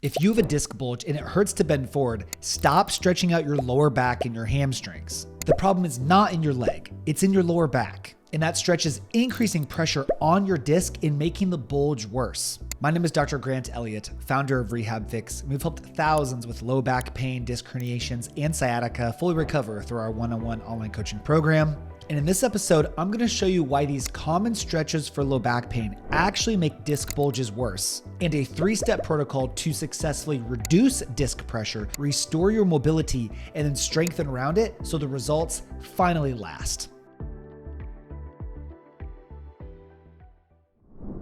If you have a disc bulge and it hurts to bend forward, stop stretching out your lower back and your hamstrings. The problem is not in your leg, it's in your lower back. And that stretch is increasing pressure on your disc and making the bulge worse. My name is Dr. Grant Elliott, founder of RehabFix, and we've helped thousands with low back pain, disc herniations, and sciatica fully recover through our one-on-one online coaching program. And in this episode, I'm going to show you why these common stretches for low back pain actually make disc bulges worse, and a 3-step protocol to successfully reduce disc pressure, restore your mobility, and then strengthen around it so the results finally last.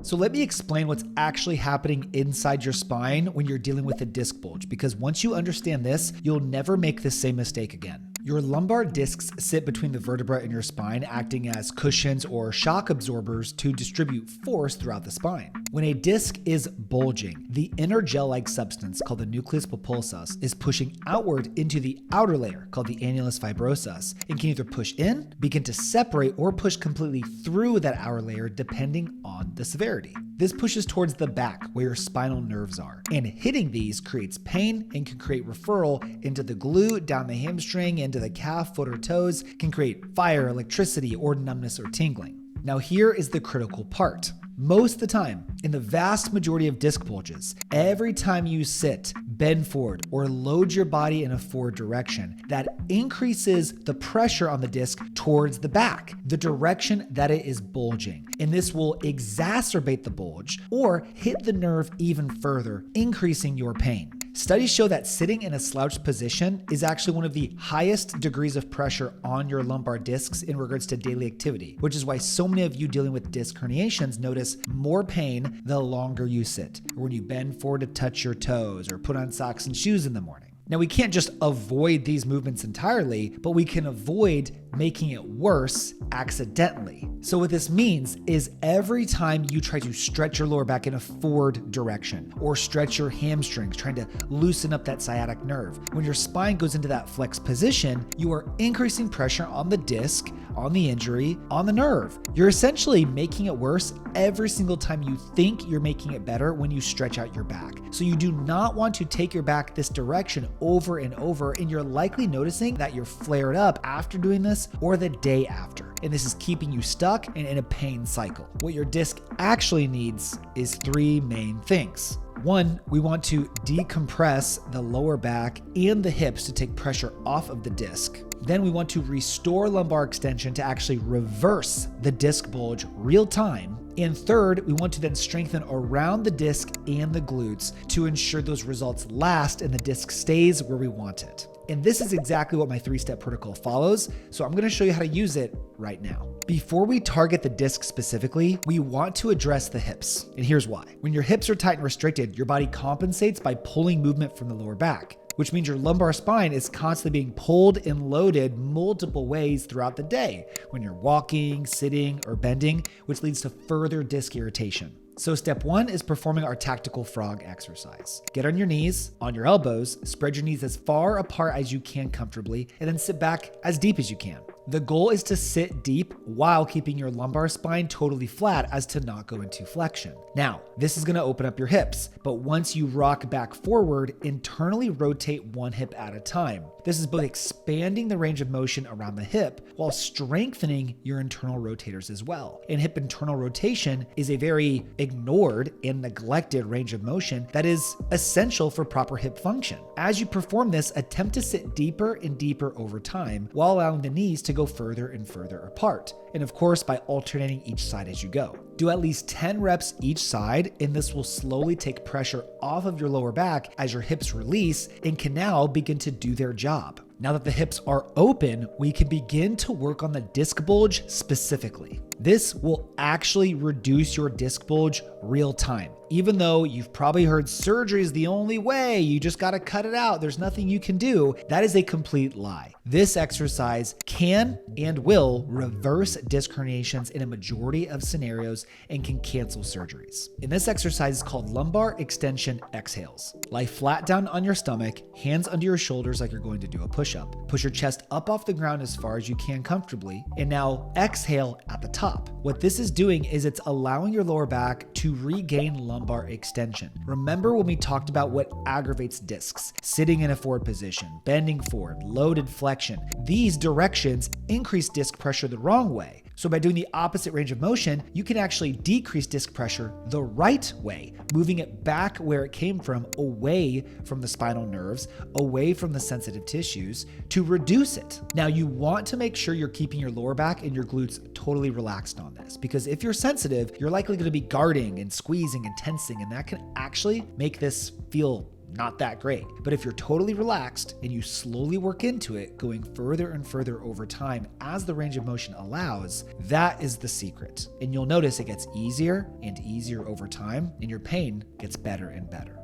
So let me explain what's actually happening inside your spine when you're dealing with a disc bulge, because once you understand this, you'll never make the same mistake again. Your lumbar discs sit between the vertebra in your spine, acting as cushions or shock absorbers to distribute force throughout the spine. When a disc is bulging, the inner gel-like substance called the nucleus pulposus is pushing outward into the outer layer called the annulus fibrosus and can either push in, begin to separate, or push completely through that outer layer depending on the severity. This pushes towards the back where your spinal nerves are, and hitting these creates pain and can create referral into the glute, down the hamstring, into the calf, foot, or toes, can create fire, electricity, or numbness or tingling. Now here is the critical part. Most of the time, in the vast majority of disc bulges, every time you sit, bend forward, or load your body in a forward direction, that increases the pressure on the disc towards the back, the direction that it is bulging. And this will exacerbate the bulge or hit the nerve even further, increasing your pain. Studies show that sitting in a slouched position is actually one of the highest degrees of pressure on your lumbar discs in regards to daily activity, which is why so many of you dealing with disc herniations notice more pain the longer you sit, or when you bend forward to touch your toes or put on socks and shoes in the morning. Now, we can't just avoid these movements entirely, but we can avoid making it worse accidentally. So what this means is every time you try to stretch your lower back in a forward direction or stretch your hamstrings, trying to loosen up that sciatic nerve, when your spine goes into that flex position, you are increasing pressure on the disc, on the injury, on the nerve. You're essentially making it worse every single time you think you're making it better when you stretch out your back. So you do not want to take your back this direction over and over, and you're likely noticing that you're flared up after doing this or the day after. And this is keeping you stuck and in a pain cycle. What your disc actually needs is 3 main things. 1, we want to decompress the lower back and the hips to take pressure off of the disc. Then we want to restore lumbar extension to actually reverse the disc bulge real time. And third, we want to then strengthen around the disc and the glutes to ensure those results last and the disc stays where we want it. And this is exactly what my 3-step protocol follows, so I'm going to show you how to use it right now. Before we target the disc specifically, we want to address the hips, and here's why. When your hips are tight and restricted, your body compensates by pulling movement from the lower back, which means your lumbar spine is constantly being pulled and loaded multiple ways throughout the day when you're walking, sitting, or bending, which leads to further disc irritation. So step 1 is performing our tactical frog exercise. Get on your knees, on your elbows, spread your knees as far apart as you can comfortably, and then sit back as deep as you can. The goal is to sit deep while keeping your lumbar spine totally flat as to not go into flexion. Now, this is going to open up your hips, but once you rock back forward, internally rotate one hip at a time. This is both expanding the range of motion around the hip while strengthening your internal rotators as well. And hip internal rotation is a very ignored and neglected range of motion that is essential for proper hip function. As you perform this, attempt to sit deeper and deeper over time while allowing the knees to go further and further apart. And of course, by alternating each side as you go. Do at least 10 reps each side, and this will slowly take pressure off of your lower back as your hips release and can now begin to do their job. Now that the hips are open, we can begin to work on the disc bulge specifically. This will actually reduce your disc bulge real time. Even though you've probably heard surgery is the only way, you just got to cut it out, there's nothing you can do, that is a complete lie. This exercise can and will reverse disc herniations in a majority of scenarios and can cancel surgeries. And this exercise is called lumbar extension exhales. Lie flat down on your stomach, hands under your shoulders like you're going to do a push-up. Push your chest up off the ground as far as you can comfortably, and now exhale at the top. stop. What this is doing is it's allowing your lower back to regain lumbar extension. Remember when we talked about what aggravates discs? Sitting in a forward position, bending forward, loaded flexion. These directions increase disc pressure the wrong way. So by doing the opposite range of motion, you can actually decrease disc pressure the right way, moving it back where it came from, away from the spinal nerves, away from the sensitive tissues, to reduce it. Now you want to make sure you're keeping your lower back and your glutes totally relaxed on this, because if you're sensitive, you're likely going to be guarding and squeezing and tensing, and that can actually make this feel not that great. But if you're totally relaxed and you slowly work into it, going further and further over time as the range of motion allows, that is the secret. And you'll notice it gets easier and easier over time, and your pain gets better and better.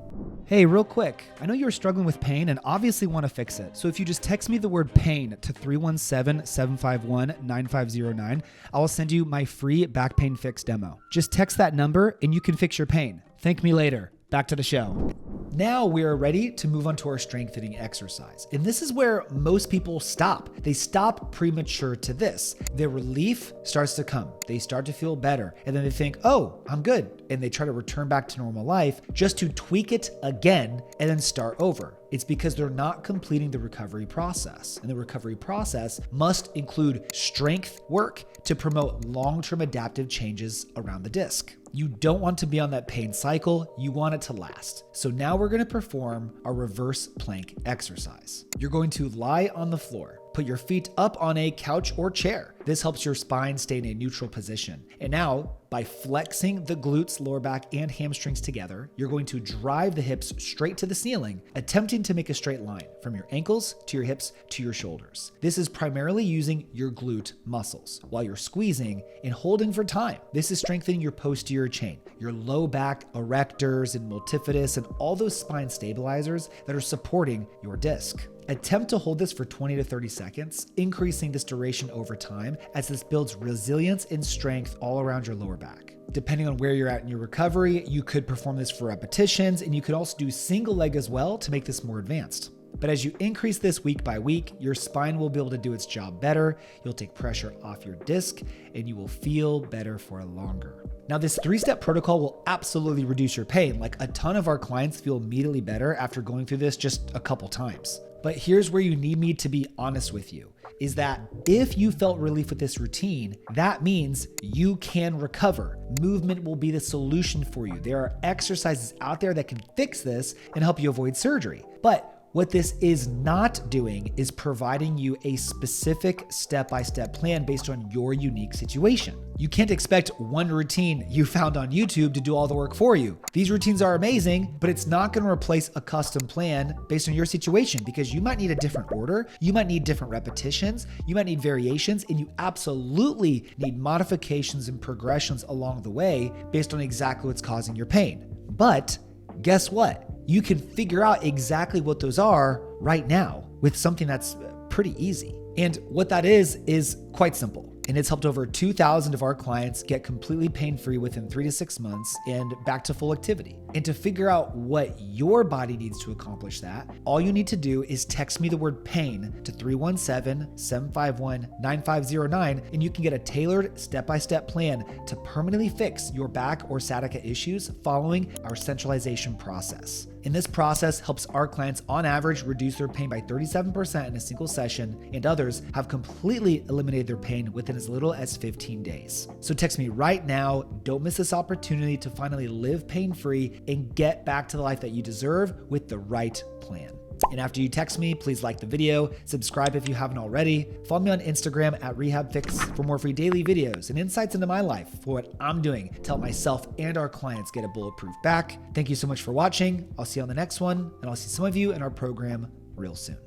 Hey, real quick, I know you're struggling with pain and obviously want to fix it. So if you just text me the word pain to 317-751-9509, I will send you my free back pain fix demo. Just text that number and you can fix your pain. Thank me later. Back to the show. Now we are ready to move on to our strengthening exercise. And this is where most people stop. They stop premature to this. Their relief starts to come. They start to feel better. And then they think, oh, I'm good. And they try to return back to normal life just to tweak it again and then start over. It's because they're not completing the recovery process. And the recovery process must include strength work to promote long-term adaptive changes around the disc. You don't want to be on that pain cycle. You want it to last. So now we're going to perform our reverse plank exercise. You're going to lie on the floor. Put your feet up on a couch or chair. This helps your spine stay in a neutral position. And now, by flexing the glutes, lower back, and hamstrings together, you're going to drive the hips straight to the ceiling, attempting to make a straight line from your ankles to your hips to your shoulders. This is primarily using your glute muscles while you're squeezing and holding for time. This is strengthening your posterior chain, your low back erectors and multifidus, and all those spine stabilizers that are supporting your disc. Attempt to hold this for 20 to 30 seconds, increasing this duration over time as this builds resilience and strength all around your lower back. Depending on where you're at in your recovery, you could perform this for repetitions, and you could also do single leg as well to make this more advanced. But as you increase this week by week, your spine will be able to do its job better, you'll take pressure off your disc, and you will feel better for longer. Now, this 3-step protocol will absolutely reduce your pain. Like, a ton of our clients feel immediately better after going through this just a couple times. But here's where you need me to be honest with you, is that if you felt relief with this routine, that means you can recover. Movement will be the solution for you. There are exercises out there that can fix this and help you avoid surgery. But what this is not doing is providing you a specific step-by-step plan based on your unique situation. You can't expect one routine you found on YouTube to do all the work for you. These routines are amazing, but it's not going to replace a custom plan based on your situation, because you might need a different order, you might need different repetitions, you might need variations, and you absolutely need modifications and progressions along the way based on exactly what's causing your pain. But guess what? You can figure out exactly what those are right now with something that's pretty easy. And what that is quite simple. And it's helped over 2,000 of our clients get completely pain-free within 3 to 6 months and back to full activity. And to figure out what your body needs to accomplish that, all you need to do is text me the word pain to 317-751-9509, and you can get a tailored step-by-step plan to permanently fix your back or sciatica issues following our centralization process. And this process helps our clients on average reduce their pain by 37% in a single session, and others have completely eliminated their pain within as little as 15 days. So text me right now. Don't miss this opportunity to finally live pain-free and get back to the life that you deserve with the right plan. And after you text me, please like the video, subscribe if you haven't already, follow me on Instagram at RehabFix for more free daily videos and insights into my life for what I'm doing to help myself and our clients get a bulletproof back. Thank you so much for watching. I'll see you on the next one, and I'll see some of you in our program real soon.